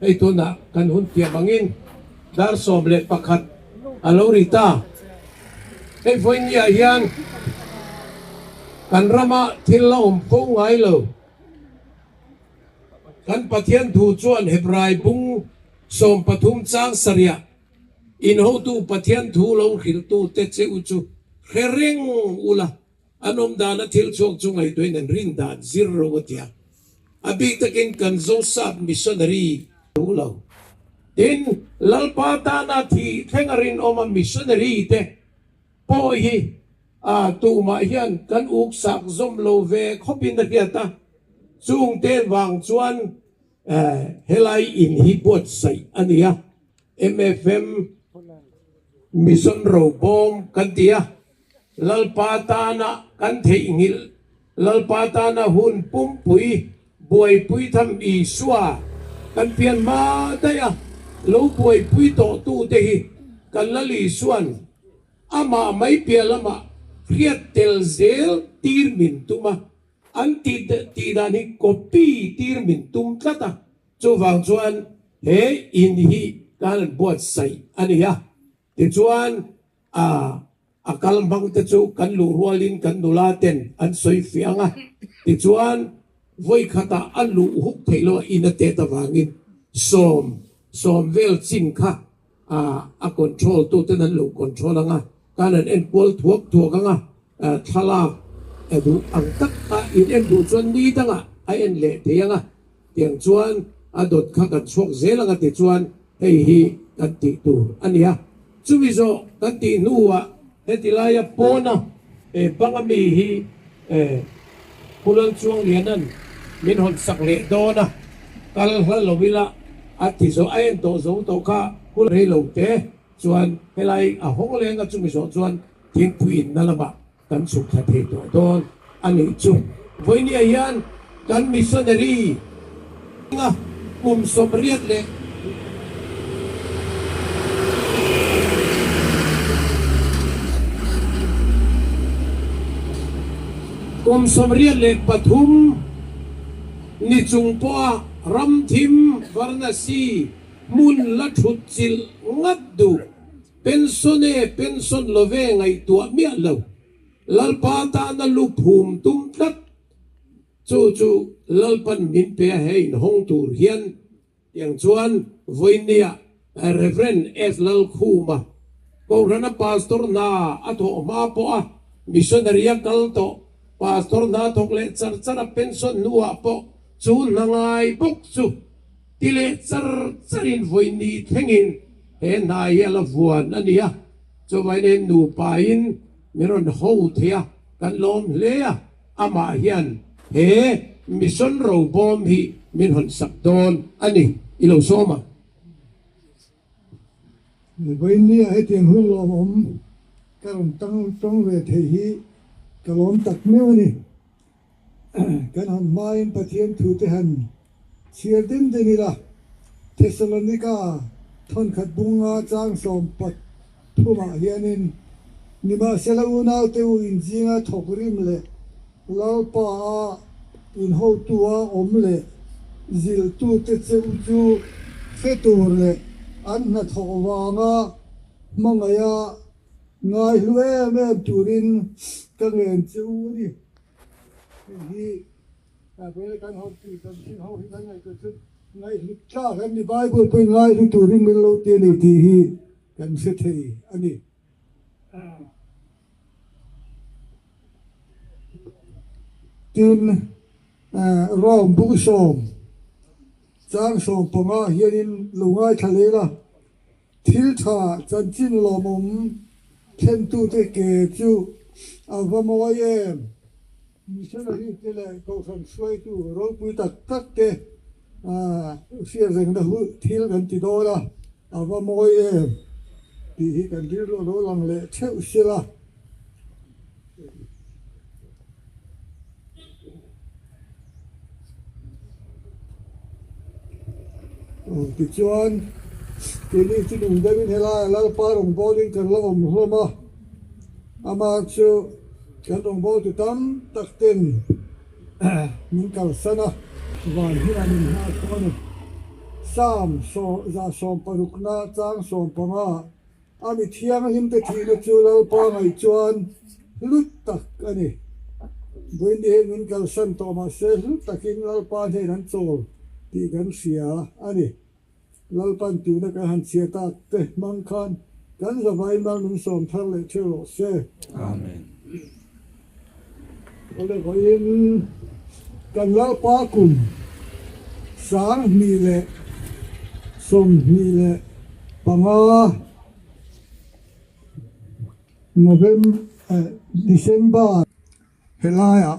Ito na kanhun tiamangin dar soble pakat alorita ay voin niya yan kan rama tilom po ngailo kan patien tu chuan hebrai bung som pathum chang saria inho tu patien tu lo khil tu te che uchu khereng ula anom dana thil chok chungai toinen rin dan zero watia abi takin kan zo sab missionary ulo tin lalpata na thi thengarin oma missionary te po hi tu ma hian kan uk sak zom lo ve khopin da hiata chung te wang chuan helai in hi bot sai ania MFM mission ro bom kan tia lalpata na kan the ingil lalpata na hun pum pui buai pui tham i swa kan pian ma daya lo buai pui to tu te hi kan lali suan ama mai pialama riat tel zel tir min tuma anti ti dani kopi tir min tum kata chu wang chuan he in hi kan buat sai ania ti chuan akal bang te chu kan lu rualin kan nulaten an soi fianga ti chuan voi khata an lu huk thailo in te ta wangin som vel chin kha a control tu te nan lu control anga kanan en pol thuak thuak anga thala edu ang tak in en du chuan ni tanga a en le te anga tiang chuan adot kha kan chok zelanga ti chuan hei hi kan ti tu ania chuwi zo kan ti nuwa hetilaya pona pangami hi pulang chuang lianan min hon sakle dona kal hlalowila ati zo ayen to zo to kha kulei lo te chuan helai a hong lenga chumi so chuan thing puin nalama kan suk tha the to don ani chu voini ayan kan missionary nga somriat le somriat le pathum ni chungpo ram thim varnasi mun la thut chil ngaddu pension love ngai tua mi lo lalpa ta na lu phum tum tat chu lalpan min pe hein hong tur hian yang chuan voinia reverend es lal khuma ko rana pastor na atho ma po a missionary kal to pastor na thokle char pension nuwa po chu nangai bok chu tile charin voini thengin he na yela vuan ania chu vaine nu pain meron ho thia kan lom leya ama hian he mission ro bom hi min hon sakdon ani ilo soma voini ai tiang hu lom karon tang ve the hi kalom tak mewani kan han main pathian thu te han chiar din denila Thessalonica thon khat bunga chang som pat thuma hianin nima sela una te u injinga thokrim le lalpa in ho tua om le zil tu te che u chu fetur le an na thowanga mangaya ngai lue me turin kangen chu ni hi a vel kan ho ti kan sin ho hi kan ngai ko chu ngai hi cha kan ni bible pe ngai hu turin min lo te ni ti hi kan se thei ani tin rom bu som chang som panga hianin lungai thalela thil tha chanchin lomom khen tu te ke chu avamoye missionary tele ko san swai tu ro pui tak te sia zeng da hu thil kan ti do la avamoye ti hi kan dir lo lang le theu sila ti chuan tini chinung damin hela lalpa rong bowling kan lo om hloma ama chu kan rong bowl tu tam tak ten min kal sana van hiranin ha kon sam so za som parukna chang som panga ami thiang him te thina chu lalpa ngai chuan lut tak ani buin he min kal san to ma se lut takin lalpa he nan chol ti kan sia ani lalpan tu na ka han sia ta te mang khan kan zavai mal nun som thar le thelo se Amen. ole goin kan lalpa kum sang mi le som mi le panga December helaya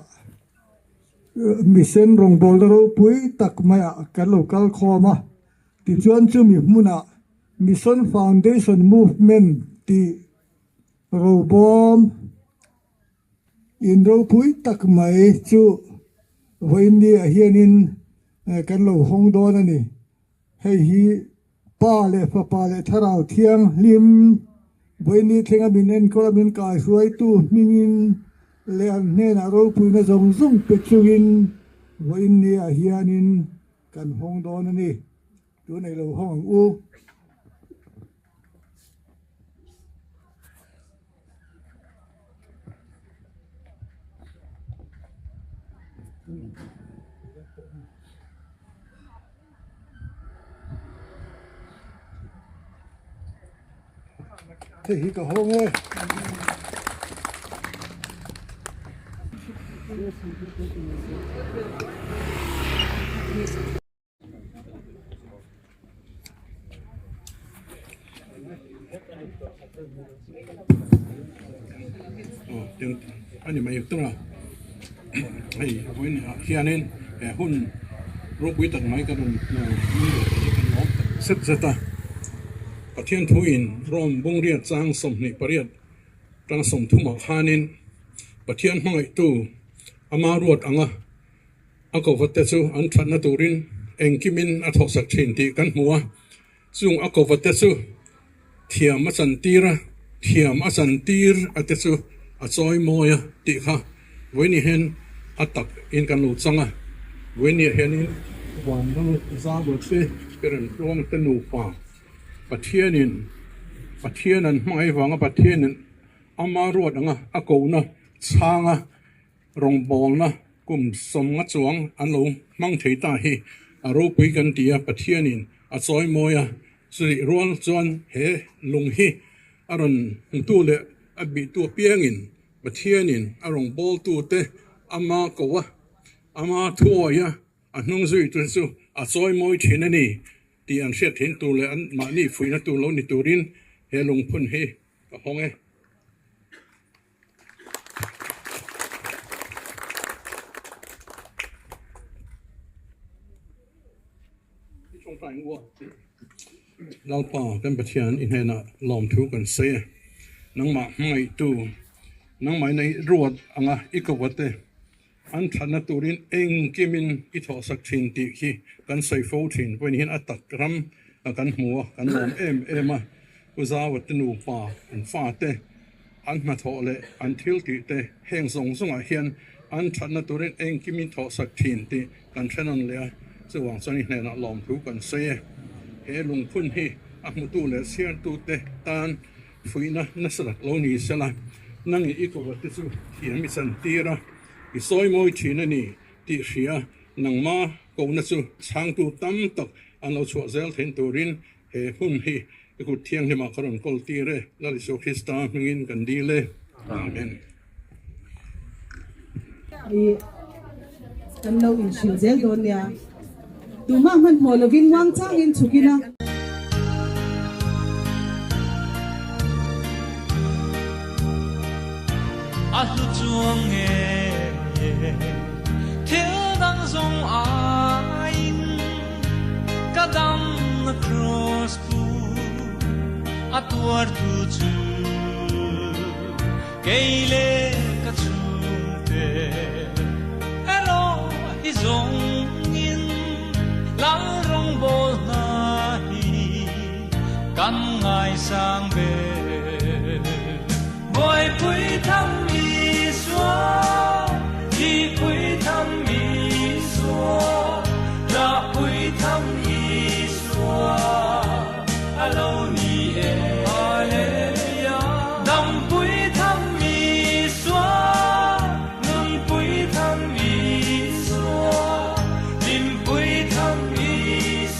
mission rong boldero pui tak maya kan local khoma ti chuan chu mi hmuna mission foundation movement ti robom in ro pui tak mai chu voini a hianin kan lo hong don ani hei hi pa le tharau thiang lim voini thenga minen ko min kai huai tu mingin le an ne na ro pui na zong pe chuin voini a hianin kan hong don ani chỗ này là hoang u thế hi cả hoang ơi tiếng anh em ấy tung là hay với hianin hun rốt quý tận mấy cái đồng rất taประเทศทุอินรวมบงเรียดจางสมนิปริยจางสมทุมหานินประเทศห้อยตู้อามารวดอ่ะอากวัตเตซูอันทันนตูรินเองกิมินอัทอสักชินติกันหัวซุงอากวัตเตซูเทียมอสันตีระเทียมอสันตีร์อัตเตซูอัจอยโมยติค่ะเวนี่เห็นอัตักอินกันหลุดซังอ่ะเวนี่เห็นอินวันนั้นซาบดเซ่เป็นรวงตนูป่าประเทศนั้นไม่ฟังประเทศนั้นอามารวดอ่ะอากงนะช้างอ่ะรงบอลนะกุมสมงัดสวงอันลงมั่งเทตาฮีอารูปีกันตีประเทศนี้อาซอยมวยสิริร้อนจวนเฮลงฮีอารันตัวเละอบิตัวเปียงินประเทศนี้อารมณ์บอลตัวเตอามาโกวะอามาทัวยะอันนุ่งสุยตัวสุอาซอยมวยเชนนี่ที่อันเสียเห็นตัวเลยอันมานี่ฟุยนะตัวเรานี่ตัวรินเฮลงพุ่นเฮกับห้องเอเราป่ากันประเทศอินเทอร์เน็ตล้อมทุกันเสียนังมาไม่ตู้นังมาในรวดอ่ะอีกวัดเตอันทันตัวรินเองกิมินอิทอสักชินติคีกันใส่โฟทินวันนี้อัตตักรำกันหัวกันล้อมเอ็มกุซาวัตนูป่าอันฟาเตอันมาทอเลอันทิลติเตแห่งสงสงอาเฮียนอันทันตัวรินเองกิมินทอสักชินติกันเช่นนั้นเลยสว่างสนิทในนักล้อมทุกันเสียเฮลุงพุ่นฮีอักมุตุเลเซียนตูเตตานฟุยนะนัสลักโลนีเสละนั่งอีกวัดที่สุดเขียนมิสันตีระอีซอยมวยชีนันนี่ที่เสียนังมาโกนัสุช่างตูตั้มตกอันเราชัวเซลเห็นตัวรินเฮพุ่นฮีอีกุเทียงที่มาครอนกอลตีเร่ลาลิโซคริสตามึงอินกันดีเลยอาเมนกันเราอินชิลเซลโดนเนี่ยดูมากมันหัวเราวินวางจ้างอินสุกินะอาลุจวงเอเที่ยวดังทรงอาอินกระดังนักครอสปูอาตัวตูจูเกยเลกระชุมเตเอโลฮิซงอินลังรงโบนาฮีกันไงสังเบบอยพุยทำมีสวาที่พุยทำมีสวาจะพุยทำมีสวาฮัลโหลนี่เอฮาเลลูยาดำพุยทำมีสวานุนพุยทำมีสวาดินพุยทำมี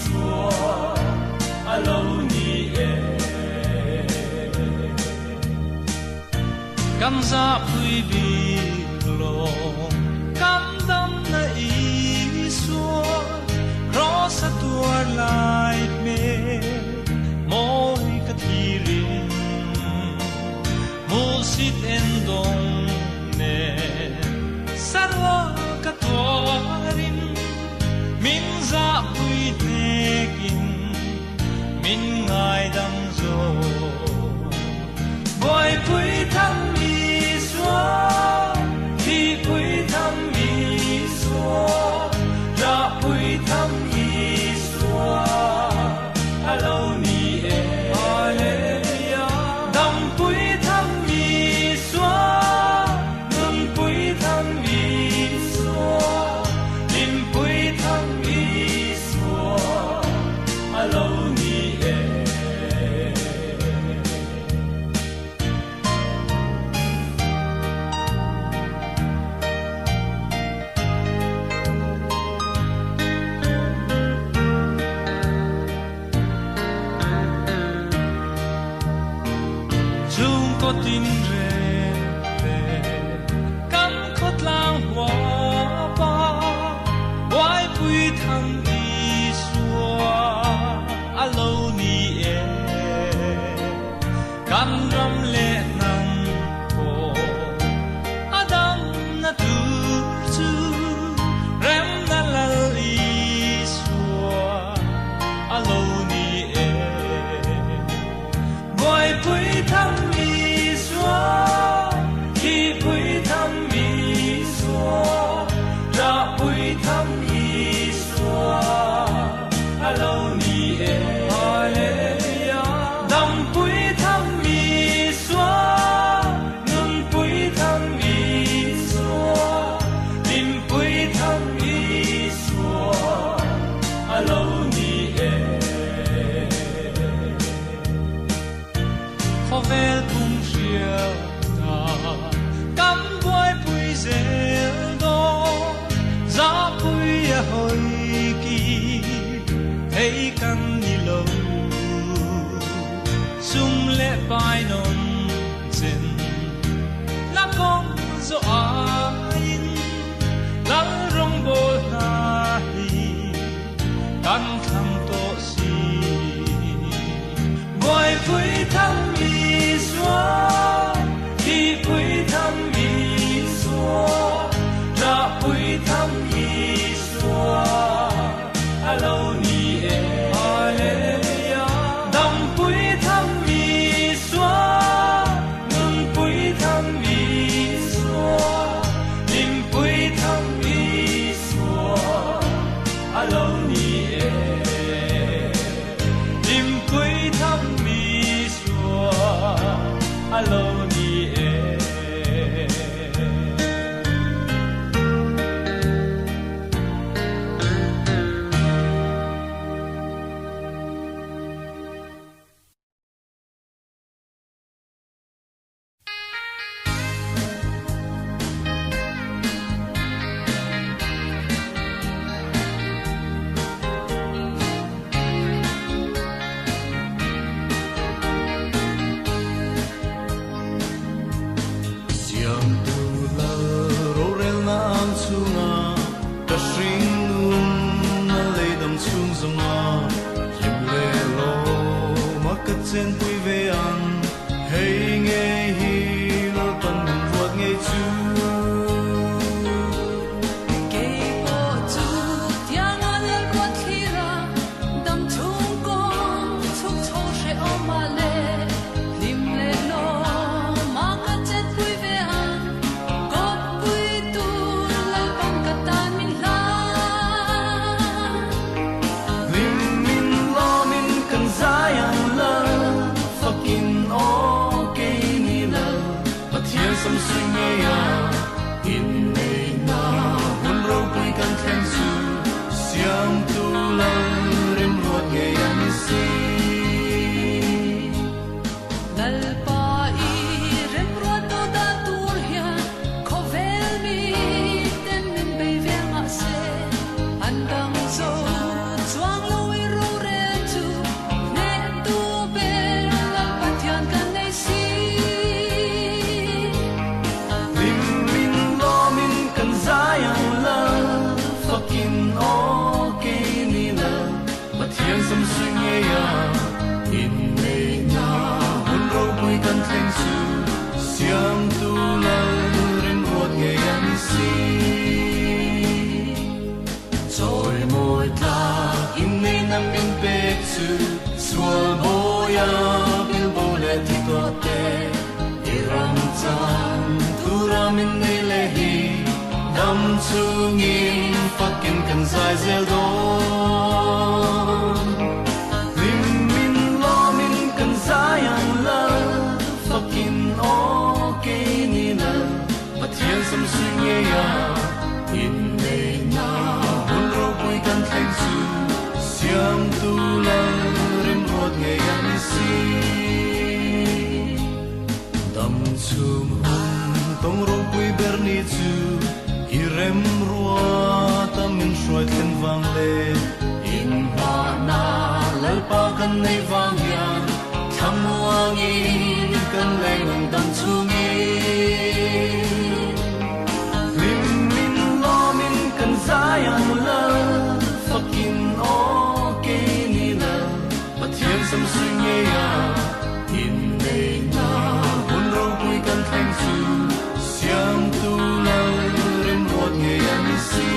สวาฮัลโหลนี่เอกันซาพุยบีโลกันดำนาอีสัวครอสตัวลายเมมอยกะทีรินมูสิตเอ็นดงเนสารวกะตัวรินมินซาพุยเนกินมินไงดังโซบอยพุยทำมีสวาที่พุยทำมีสวาจะพุยทำมีสวาฮัลโหลนี่เอฮาเลลูยาดำพุยทำมีสวานุนพุยทำมีส zonga yim le lo makat chen pui ve an hey nge hi lo pan ruat nge chu some swing ya in nay na hun ro pui kan khen su siam tu la rim ruat nge an si dal pa I rim ruat do da tur hia khovel mi ten min be ve ma se an dang zo chuang lo I ro re tu ne tu be la pathian kan nei si some swing ya in nay na hun ro pui kan khen su siam tu la rim ruat nge an si choi moi ta in nay nam min pe chu sual boya bil bo le ti ko te iram chan tu ra min nay le hi dam chung in fucking kan sai zel do some swing ya in nay na hun ro pui kan khen su siam tu la rim ruat nge an si dam chum hun tong ro pui ber ni chu I rem ruat am in shoi khen wang le in ha na lal pa kan nei wang ya tham wang in kan le nang dam chung Zion love, fucking okay ni la, but here's some swing ya in nay na hun ro pui kan khen su siam tu la rim ruat nge an si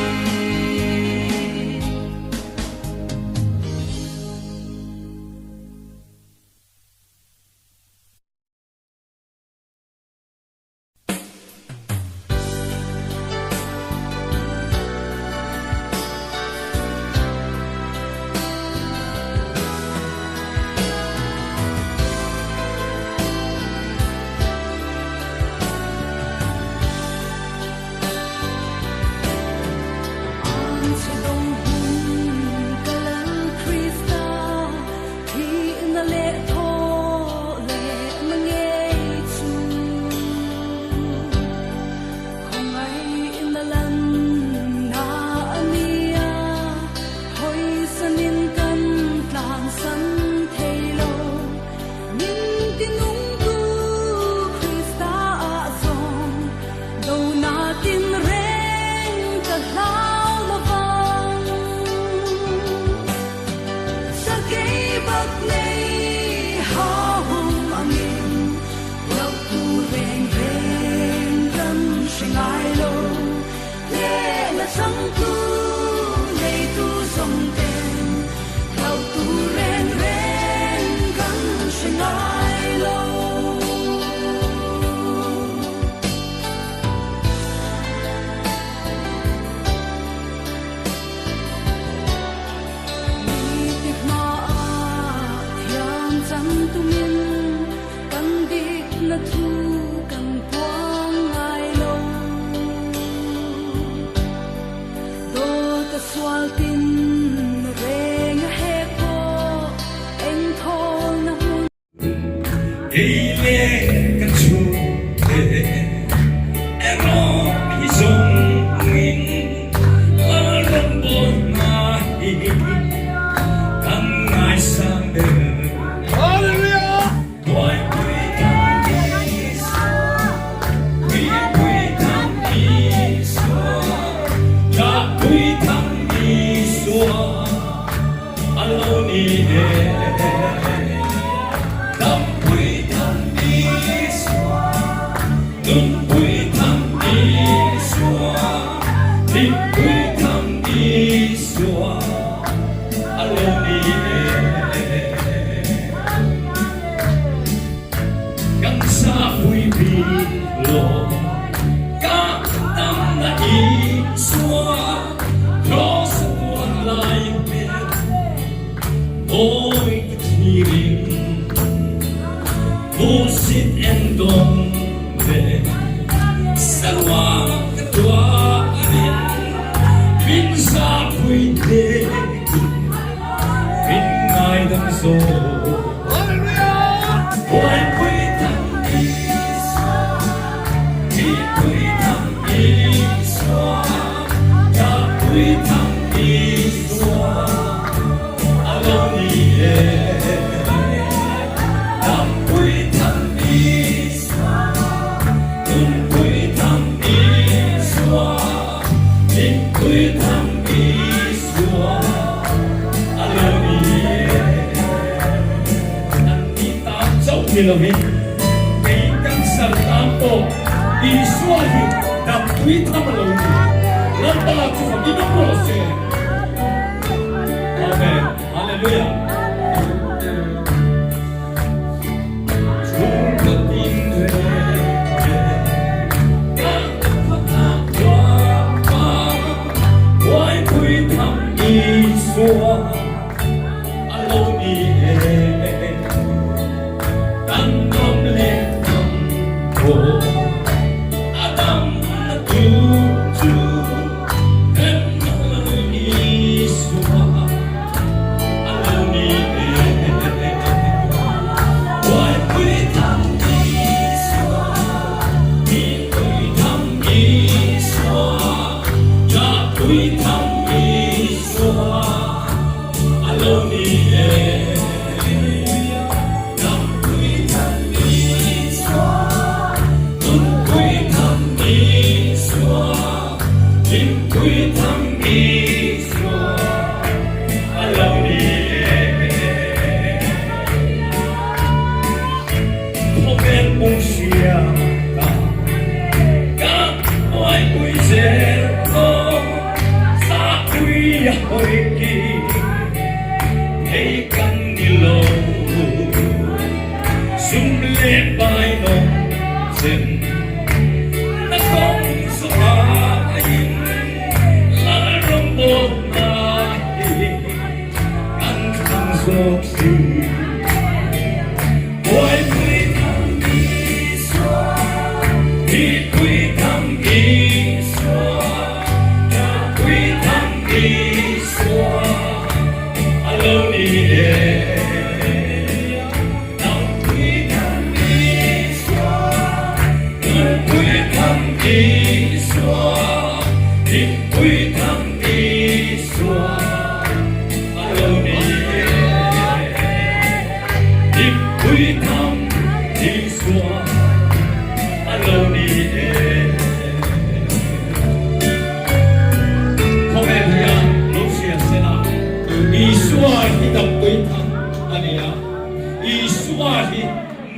Thôi thì đình Busit en dong về Sarwa tua anh Bin sa pui te Bin ngai dang so Ôi pui thang đi Thì pui thang đi xóa Ya pui thang đi xóa Alo ni e Tam pui thang đi xóa Tun pui thang đi xóa Tin pui thang đi xóa Alo ni e Anita châu Philippines Kay kang sa tampo Isuahi Tam pui thang alo ni Lampala ko sa ginapose Amen. Hallelujah.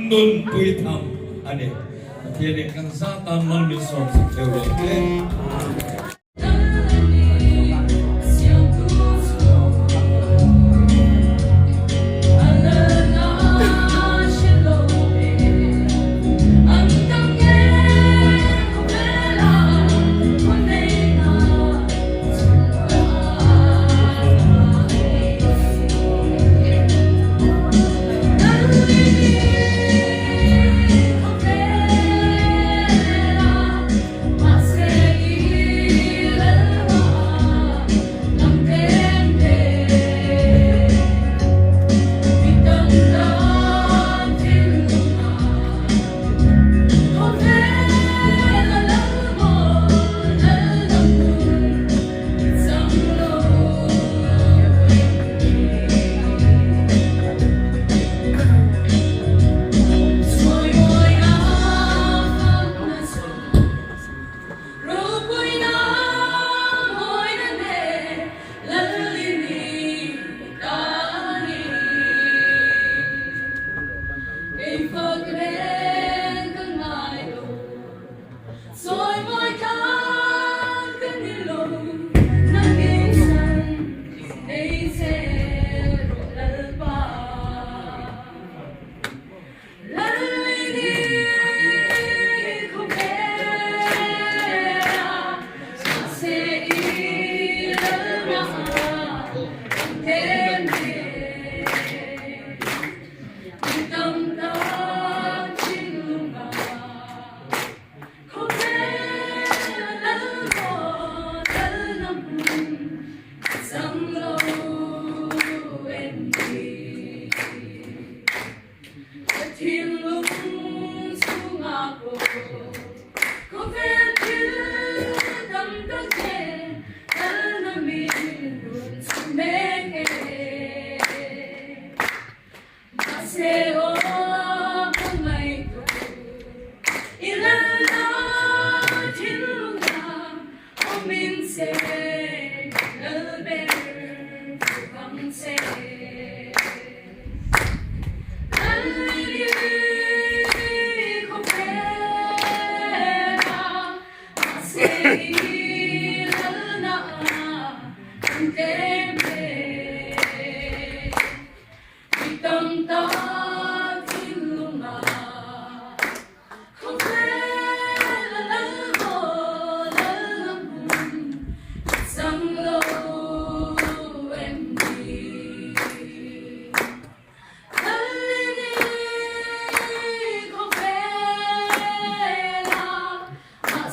Nun pui tham ane tiene cansata mal mi son Europe Mas seguir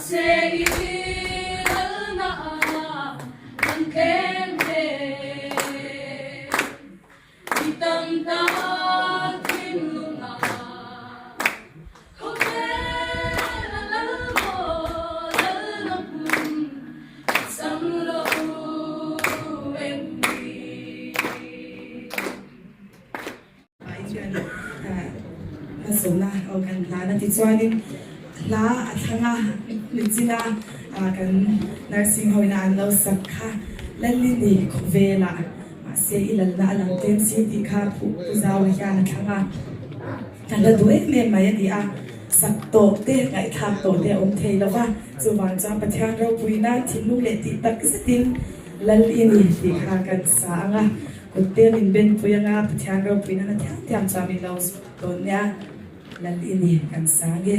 say na ang kende itang datin luna kopela lalmo lalapun samlo endi masuna o kan la na ti chuanin la athanga nizina kan nursing home na anlo sakha lalli ni khovela se ilal na alang tem si ti kha pu zaw ya thanga kan la duet me mai ni a sakto te ngai thak to te om thei lawa chuwan cha pathian ro puina thilu le ti tak sitin lalli ni ti kha kan sa anga kutte min ben puyanga pathian ro puina na thiam thiam cha mi lo to nya lalli ni kan sa ge